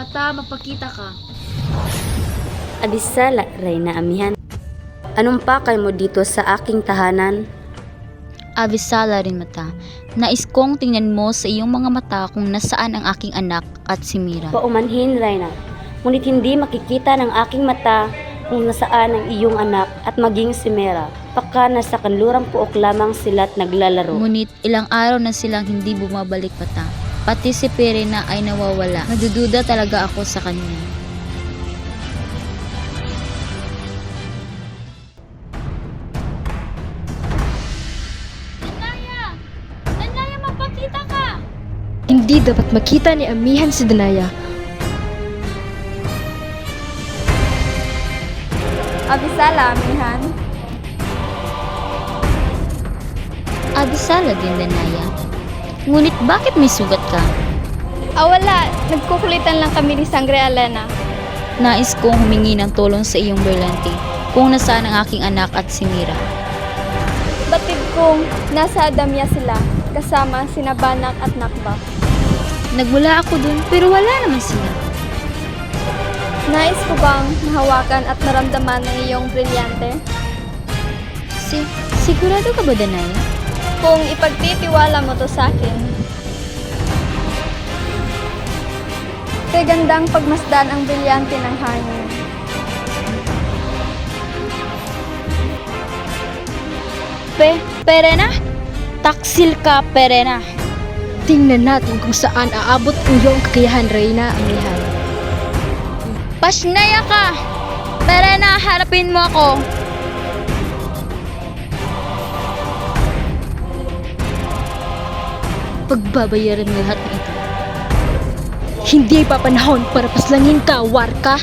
Mata, magpakita ka. Abisala, Reyna Amihan. Anong pakay mo dito sa aking tahanan? Abisala rin mata. Nais kong tingnan mo sa iyong mga mata kung nasaan ang aking anak at si Mira. Paumanhin, Reyna. Ngunit hindi makikita ng aking mata kung nasaan ang iyong anak at maging si Mera. Baka nasa kanlurang puok lamang sila't naglalaro. Ngunit ilang araw na silang hindi bumabalik mata. Pati si Perena ay nawawala. Nadududa talaga ako sa kanya. Danaya, magpakita ka! Hindi dapat makita ni Amihan si Danaya. Abisala, Amihan. Abisala din, Danaya. Ngunit bakit may sugat ka? Wala. Nagkukulitan lang kami ni Sangre Alena. Nais kong humingi ng tulong sa iyong Berlante kung nasaan ang aking anak at si Mira. Batid kong nasa Adamya sila, kasama sina Banak at Nakba. Nagmula ako dun pero wala naman sila. Nais ko bang mahawakan at maramdaman ng iyong brilyante? Sigurado ka ba, Danaya? Kung ipagtitiwala mo to sa akin. Kay gandang pagmasdan ang brilyante ng hangin. Perena? Taksil ka, Perena. Tingnan natin kung saan aabot ang iyong kakayahan, Reyna Amihan. Pasnaya ka! Perena, harapin mo ako. Pagbabayaran mo lahat ng ito. Hindi pa panahon para paslangin ka, Warka.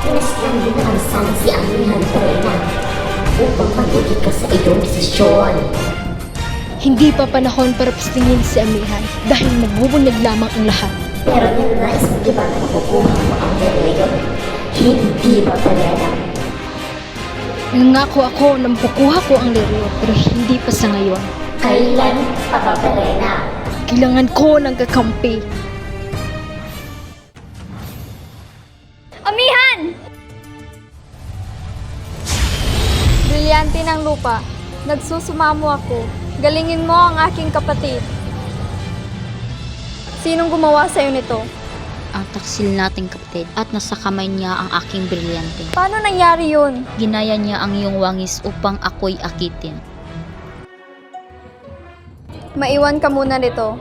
Pinaslang din ang sana si Amihan Perena upang magiging ka sa iyong desisyon. Hindi pa panahon para paslangin si Amihan dahil magbubunyag lamang ang lahat. Pero nang nais mo di ba na makukuha mo ang Berleo? Hindi ba, Perena? Nangako ako na makukuha ko ang Lereo pero hindi pa sa ngayon. Kailan pa ba, Perena? Kailangan ko ng kakampi. Amihan! Brilyante ng lupa, nagsusumamo ako. Galingin mo ang aking kapatid. Sinong gumawa sa'yo nito? Ang taksil nating kapatid at nasa kamay niya ang aking brilyante. Paano nangyari yun? Ginaya niya ang iyong wangis upang ako'y akitin. Maiwan ka muna nito.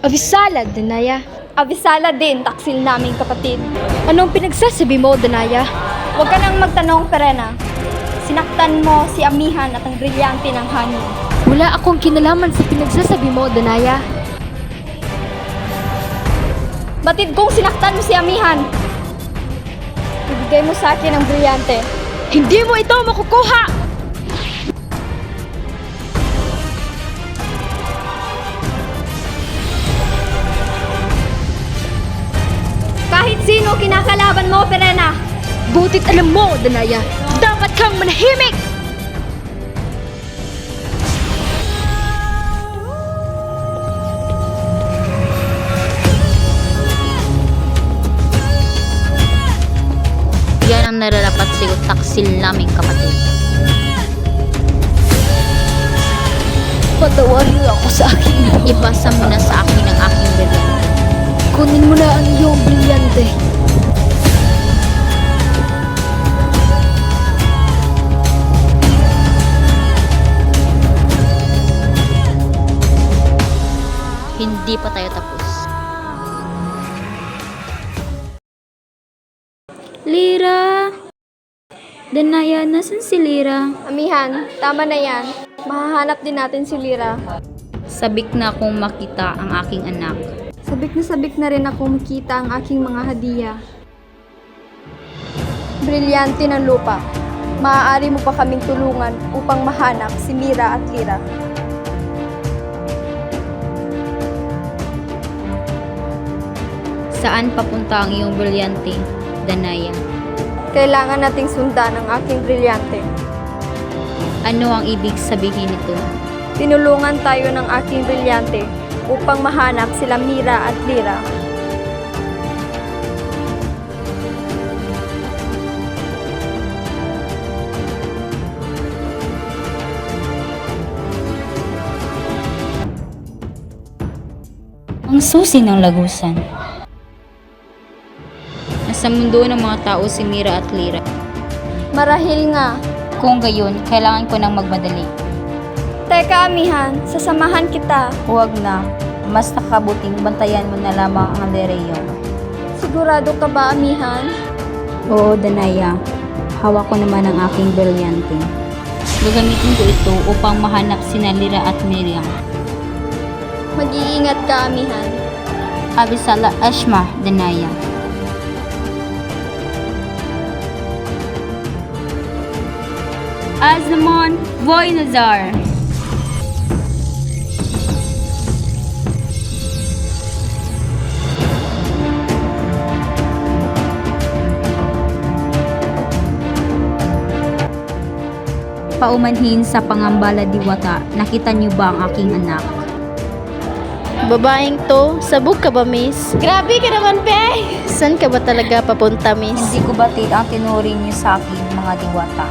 Abisala, Danaya. Abisala din, taksil naming kapatid. Anong pinagsasabi mo, Danaya? Huwag ka nang magtanong, Perena. Sinaktan mo si Amihan at ang brilyante ng hangin. Wala akong kinalaman sa pinagsasabi mo, Danaya. Batid kong sinaktan mo si Amihan. Ibigay mo sa akin ang brilyante. Hindi mo ito makukuha! Kahit sino kinakalaban mo, Perena. Butit alam mo, Danaya, dapat kang manahimik! Yan ang nararapat sa'yo, taksil naming kapatid. Patawarin mo ako sa akin. Ipasa mo na sa akin ang aking brilyante. Kunin mo na ang iyong brilyante. Hindi pa tayo tapos. Lira! Danaya, nasan si Lira? Amihan, tama na yan. Mahahanap din natin si Lira. Sabik na akong makita ang aking anak. Sabik na rin ako makita ang aking mga hadiah. Brilyante ng lupa. Maaari mo pa kaming tulungan upang mahanap si Mira at Lira. Saan papunta ang iyong brilyante, Danaya? Kailangan nating sundan ang aking brilyante. Ano ang ibig sabihin nito? Tinulungan tayo ng aking brilyante upang mahanap sila Mira at Lyra. Ang susi ng lagusan. Nasa mundo ng mga tao si Mira at Lyra. Marahil nga. Kung gayon, kailangan ko nang magmadali. Teka, amihan, sasamahan kita. Huwag na. Mas nakabuting bantayan mo na lamang ang Lereo. Sigurado ka ba, amihan? Oo, Danaya. Hawak ko naman ang aking brilyante. Gagamitin ko ito upang mahanap sina Lyra at Miriam. Mag-iingat ka, amihan. Abisala Ashma, Danaya. Azamon Voynazar. Paumanhin sa pangambala diwata, nakita niyo ba ang aking anak? Babaeng to, sabog ka ba, miss? Grabe ka naman, pe! San ka ba talaga papunta, miss? Hindi ko batid ang tinuring niyo sa akin, mga diwata.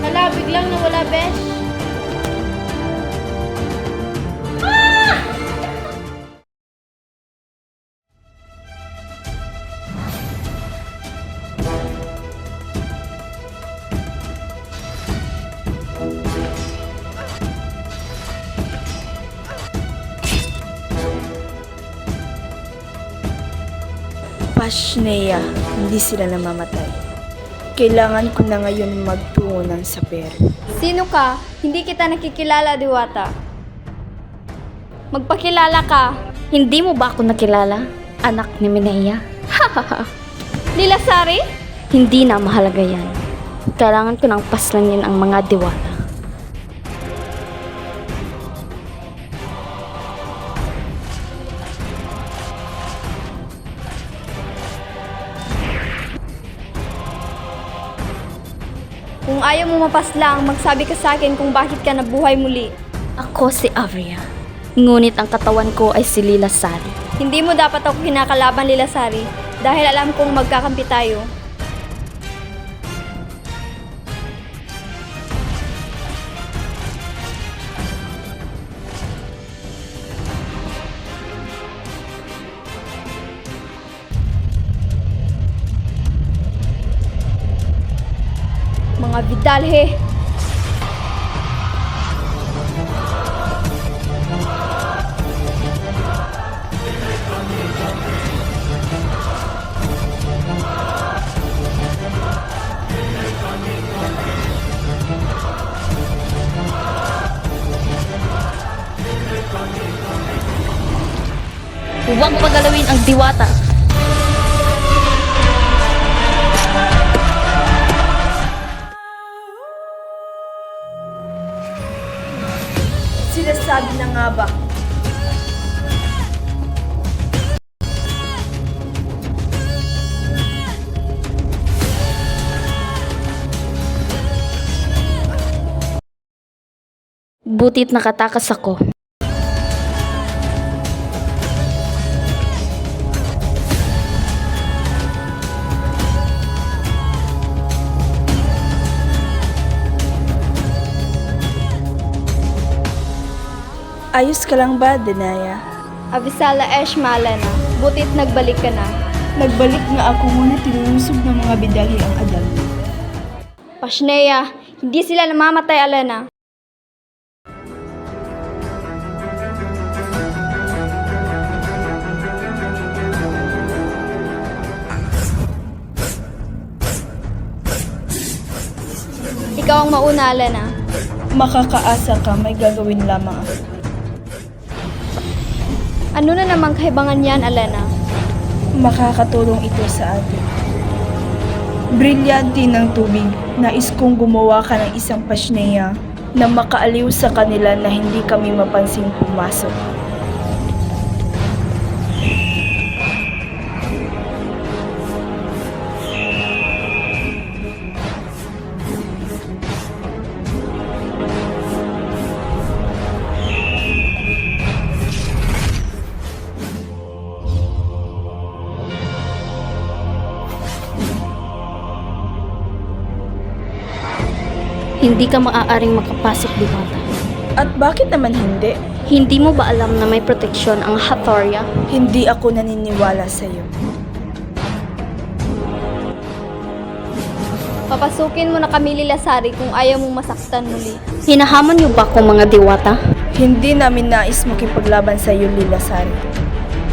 Hala, biglang nawala, besh. Pashnea, hindi sila namamatay. Kailangan ko na ngayon magtungo ng saper. Sino ka? Hindi kita nakikilala, diwata. Magpakilala ka. Hindi mo ba ako nakilala? Anak ni Minea? Lilasari? Hindi na mahalaga yan. Kailangan ko ng paslangin ang mga diwata. Kung ayaw mo mapaslang, magsabi ka sa akin kung bakit ka nabuhay muli. Ako si Avria. Ngunit ang katawan ko ay si Lilasari. Hindi mo dapat ako kinakalaban, Lilasari, dahil alam kong magkakampi tayo. Mga Vidalhe! Huwag pagalawin ang diwata. Sinasabi na nga ba? Butit nakatakas ako. Ayos ka lang ba, Danaya? Abisala Eshmala na. Butit nagbalik ka na. Nagbalik nga ako ngunit tinusog ng mga bidali ang adam. Pashnea, hindi sila namamatay, Alena. Ikaw ang mauna, Alena. Makakaasa ka, may gagawin lamang ako. Ano na namang kaibangan yan, Alena? Makakatulong ito sa atin. Brilyante ng tubig, nais kong gumawa ka ng isang pasneya na makaaliw sa kanila na hindi kami mapansing pumasok. Hindi ka maaaring makapasok, Diwata. At bakit naman hindi? Hindi mo ba alam na may proteksyon ang Hathoria? Hindi ako naniniwala sa'yo. Papasukin mo na kami Lilasari kung ayaw mong masaktan muli. Hinahamon niyo ba ako mga Diwata? Hindi namin nais makipaglaban sa iyo, Lilasari.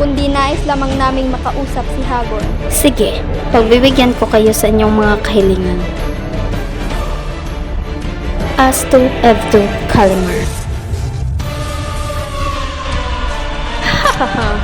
Kundi nais lamang naming makausap si Hagon. Sige, pagbibigyan ko kayo sa inyong mga kahilingan. Astu Evtu Kalimar. Hahaha.